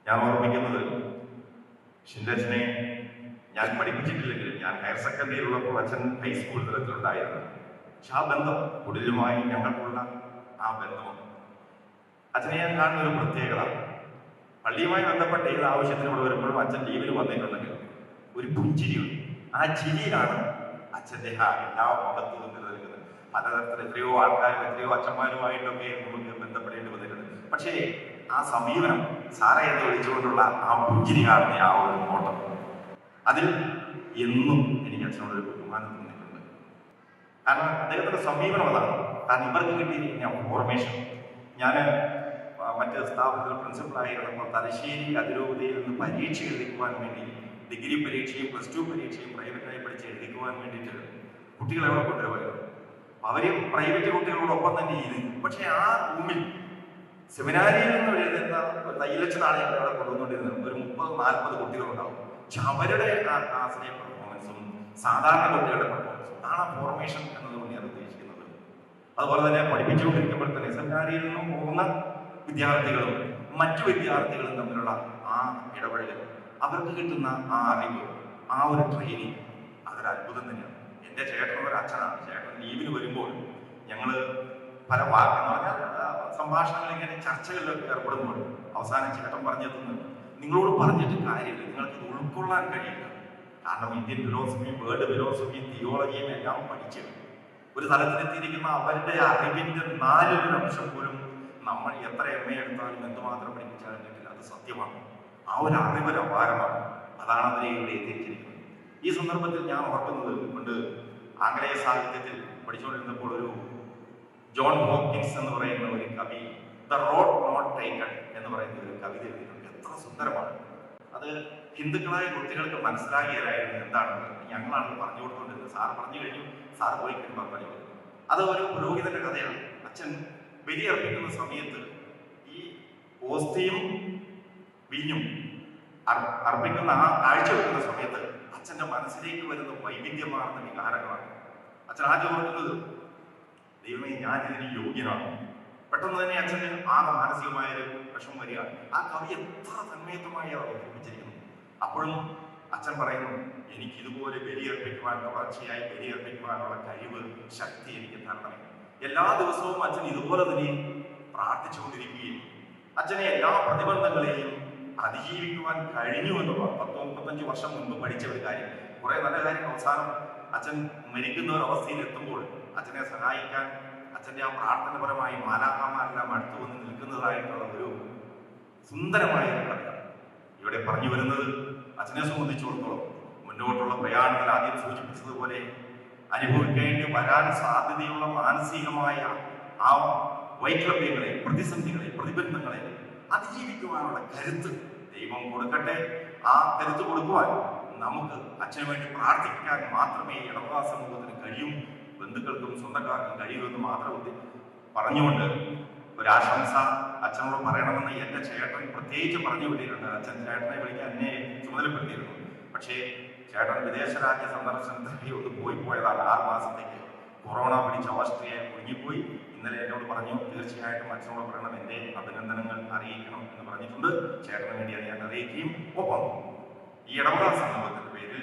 ഞാൻ ഓർമ്മിക്കുന്നത് ഷിൻഡച്ചനെ ഞാൻ പഠിപ്പിച്ചിട്ടില്ലെങ്കിലും ഞാൻ ഹയർ സെക്കൻഡറിയിലുള്ളപ്പോൾ അച്ഛൻ ഹൈസ്കൂൾ തലത്തിലുണ്ടായിരുന്നു. പക്ഷെ ആ ബന്ധം കുടിലുമായി ഞങ്ങൾക്കുള്ള ആ ബന്ധം അച്ഛനെ ഞാൻ കാണുന്ന ഒരു പ്രത്യേകത. പള്ളിയുമായി ബന്ധപ്പെട്ട ഏത് ആവശ്യത്തിന് ഇവിടെ വരുമ്പോഴും അച്ഛൻ ലീവിൽ വന്നിട്ടുണ്ടെങ്കിൽ ഒരു പുഞ്ചിരിയുണ്ട്. ആ ചിരിയിലാണ് അച്ഛൻ്റെ എല്ലാ മുഖത്തും നിലനിൽക്കുന്നത്. പലതരത്തിൽ എത്രയോ ആൾക്കാരും എത്രയോ അച്ഛന്മാരുമായിട്ടൊക്കെ നമുക്ക് ബന്ധപ്പെടേണ്ടി വന്നിട്ടുണ്ട്. പക്ഷേ ആ സമീപനം സാറേ എന്ന് വിളിച്ചുകൊണ്ടുള്ള ആ പുഞ്ചിരി കാണുന്ന ആ ഒരു നോട്ടം, അതിൽ എന്നും എനിക്ക് അച്ഛനോടൊരു ബഹുമാനം തോന്നിയിട്ടുണ്ട്. കാരണം അദ്ദേഹത്തിന്റെ സമീപനം അതാണ്. കാരണം ഇവർക്ക് കിട്ടിയിരിക്കുന്ന ഫോർമേഷൻ. ഞാൻ മറ്റ് സ്ഥാപനത്തിൽ പ്രിൻസിപ്പളായിരുന്നപ്പോൾ തലശ്ശേരി അതിരൂപതയിൽ നിന്ന് പരീക്ഷ എഴുതിക്കുവാൻ വേണ്ടി ഡിഗ്രി പരീക്ഷയും +2 പരീക്ഷയും പ്രൈവറ്റായി പഠിച്ച് എഴുതിക്കുവാൻ വേണ്ടിയിട്ട് കുട്ടികളെ അവിടെ കൊണ്ടുവരുമായിരുന്നു. അവർ പ്രൈവറ്റ് കുട്ടികളോടൊപ്പം തന്നെ ഇരുന്നു. പക്ഷെ ആ റൂമിൽ സെമിനാരിയിൽ നിന്ന് എഴുതുന്ന തയ്യലച്ചനാണ് ഞങ്ങൾ അവിടെ കൊണ്ടുവന്നുകൊണ്ടിരുന്നത്. ഒരു 30-40 കുട്ടികളുണ്ടാവും. പക്ഷെ അവരുടെ ആ ക്ലാസ്സിലെ പെർഫോമൻസും സാധാരണ കുട്ടികളുടെ പെർഫോമൻസും അതാണ് ഫോർമേഷൻ എന്നതുകൊണ്ട് ഞാൻ ഉദ്ദേശിക്കുന്നത്. അതുപോലെ തന്നെ പഠിപ്പിച്ചുകൊണ്ടിരിക്കുമ്പോൾ തന്നെ സെമിനാരിയിൽ നിന്നും പോകുന്ന വിദ്യാർത്ഥികളും മറ്റു വിദ്യാർത്ഥികളും തമ്മിലുള്ള ആ ഇടപഴകൽ, അവർക്ക് കിട്ടുന്ന ആ അറിവ്, ആ ഒരു ട്രെയിനിങ്, അതൊരു അത്ഭുതം തന്നെയാണ്. എൻ്റെ ചേട്ടൻ ഒരു അച്ഛനാണ്. ചേട്ടൻ ലീവിന് വരുമ്പോൾ ഞങ്ങൾ പല വാക്കെന്ന് പറഞ്ഞാൽ സംഭാഷണങ്ങൾ ഇങ്ങനെ ചർച്ചകളിലൊക്കെ ഏർപ്പെടുമ്പോൾ അവസാനം ചേട്ടൻ പറഞ്ഞെത്തുന്നത്, നിങ്ങളോട് പറഞ്ഞിട്ട് കാര്യമില്ല, നിങ്ങൾക്ക് ഇത് ഉൾക്കൊള്ളാൻ കഴിയില്ല. കാരണം ഇന്ത്യൻ ഫിലോസഫിയും വേൾഡ് ഫിലോസഫിയും തിയോളജിയും എല്ലാം പഠിച്ച് ഒരു തലത്തിലെത്തിയിരിക്കുന്ന അവരുടെ അറിവിൻ്റെ 4% പോലും നമ്മൾ എത്ര എടുത്താലും എന്തുമാത്രം പഠിപ്പിച്ചാലും അത് സത്യമാണ്. ആ ഒരു അറിവൊരു അപാരമാണ്. അതാണ് അവരെ ഇവിടെ എത്തിച്ചിരിക്കുന്നത്. ഈ സന്ദർഭത്തിൽ ഞാൻ ഓർക്കുന്നത് കൊണ്ട് ആംഗലേയ സാഹിത്യത്തിൽ പഠിച്ചുകൊണ്ടിരുന്നപ്പോൾ ഒരു ജോൺ ഹോക്കിൻസ് എന്ന് പറയുന്ന ഒരു കവി ദ റോഡ് നോട്ട് ടേക്കൺ എന്ന് പറയുന്ന ഒരു കവിത എഴുതിയിട്ടുണ്ട്. എത്ര സുന്ദരമാണ് അത്. ഹിന്ദുക്കളായ കുട്ടികൾക്ക് മനസ്സിലാകിയാലായിരുന്നു എന്താണെന്ന് ഞങ്ങളാണ് പറഞ്ഞു കൊടുത്തുകൊണ്ടിരുന്നത്. സാറ് പറഞ്ഞു കഴിഞ്ഞു, സാറ് പോയി കഴിയുമ്പോൾ പറഞ്ഞു. അത് ഒരു പുരോഹിതന്റെ കഥയാണ്. അച്ഛൻ ബലിയർപ്പിക്കുന്ന സമയത്ത് ഈ ഓസ്തിയും വീഞ്ഞും അർപ്പിക്കുന്ന ആ കാഴ്ച വെക്കുന്ന സമയത്ത് അച്ഛൻ്റെ മനസ്സിലേക്ക് വരുന്ന വൈവിധ്യമാർന്ന വികാരങ്ങളാണ്. അച്ഛൻ ആദ്യം ഓർക്കുന്നത്, ദൈവമേ ഞാനിതിന് യോഗ്യനാണ്. പെട്ടെന്ന് തന്നെ അച്ഛന് ആകെ മാനസികമായൊരു വിഷമം വരിക. ആ കവി എത്ര തന്മയത്വമായി അവതരിപ്പിച്ചിരിക്കുന്നു. അപ്പോഴും അച്ഛൻ പറയുന്നു, എനിക്കിതുപോലെ ബലിയർപ്പിക്കുവാൻ, തുടർച്ചയായി ബലിയർപ്പിക്കുവാനുള്ള കഴിവ്, ശക്തി എനിക്ക് തരണമേ. എല്ലാ ദിവസവും അച്ഛൻ ഇതുപോലെ തന്നെ പ്രാർത്ഥിച്ചുകൊണ്ടിരിക്കുകയും അച്ഛനെ എല്ലാ പ്രതിബന്ധങ്ങളെയും അതിജീവിക്കുവാൻ കഴിഞ്ഞു എന്നുള്ള 10-35 വർഷം മുൻപ് പഠിച്ച ഒരു കാര്യം. കുറെ നല്ല കാര്യം അവസാനം അച്ഛൻ മരിക്കുന്ന ഒരു അവസ്ഥയിൽ എത്തുമ്പോൾ അച്ഛനെ സഹായിക്കാൻ അച്ഛൻ്റെ ആ പ്രാർത്ഥനപരമായി മാലാഖമാരെല്ലാം അടുത്തു വന്ന് നിൽക്കുന്നതായിട്ടുള്ള ഒരു സുന്ദരമായ ഒരു കഥ ഇവിടെ പറഞ്ഞു വരുന്നത്. അച്ഛനെ സംബന്ധിച്ചിടത്തോളം മുന്നോട്ടുള്ള പ്രയാണത്തിൽ ആദ്യം സൂചിപ്പിച്ചതുപോലെ അനുഭവിക്കേണ്ടി വരാൻ സാധ്യതയുള്ള മാനസികമായ ആ വൈക്ലഭ്യങ്ങളെ, പ്രതിസന്ധികളെ, പ്രതിബന്ധങ്ങളെ അതിജീവിക്കുവാനുള്ള കരുത്ത് ദൈവം കൊടുക്കട്ടെ. ആ കരുത്ത് കൊടുക്കുവാൻ നമുക്ക് അച്ഛന് വേണ്ടി പ്രാർത്ഥിക്കാൻ മാത്രമേ ഇടവക സമൂഹത്തിന് കഴിയും, ബന്ധുക്കൾക്കും സ്വന്തക്കാർക്കും കഴിയുമെന്ന് മാത്രം പറഞ്ഞുകൊണ്ട് ഒരാശംസ അച്ഛനോട് പറയണമെന്ന് എൻ്റെ ചേട്ടൻ പ്രത്യേകിച്ച് പറഞ്ഞു വിട്ടിട്ടുണ്ട്. അച്ഛൻ ചേട്ടനെ വിളിക്കാൻ എന്നെ ചുമതലപ്പെടുത്തിയിരുന്നു. പക്ഷേ ചേട്ടൻ വിദേശ രാജ്യ സന്ദർശനത്തിലേക്ക് ഒന്ന് പോയതാണ്. 6 മാസത്തേക്ക് കൊറോണ പിടിച്ച് ഓസ്ട്രിയ കുടുങ്ങിപ്പോയി. ഇന്നലെ എന്നോട് പറഞ്ഞു, തീർച്ചയായിട്ടും അച്ഛനോട് പറയണം, എൻ്റെ അഭിനന്ദനങ്ങൾ അറിയിക്കണം എന്ന് പറഞ്ഞിട്ടുണ്ട്. ചേട്ടന് വേണ്ടി അത് ഞാൻ അറിയിക്കുകയും ഒപ്പം ഈ ഇടവക സമൂഹത്തിന്റെ പേരിൽ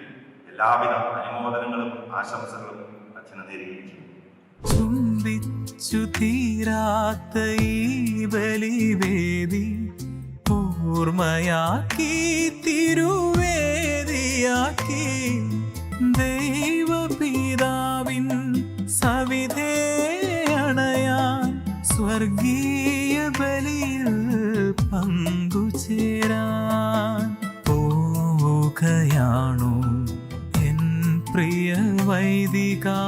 എല്ലാവിധ അനുമോദനങ്ങളും ആശംസകളും അച്ഛന് നേരുകയും ചെയ്യും. ചുംബിച്ചു തീരാത്ത ഈ ബലിവേദി ഓർമ്മയാക്കി തിരുവേദിയാക്കി ദൈവപിതാവിൻ സവിധേ അണയാൻ സ്വർഗീയ ബലിയിൽ പങ്കുചേരാൻ പോവുകയാണു എൻ പ്രിയ വൈദികാ.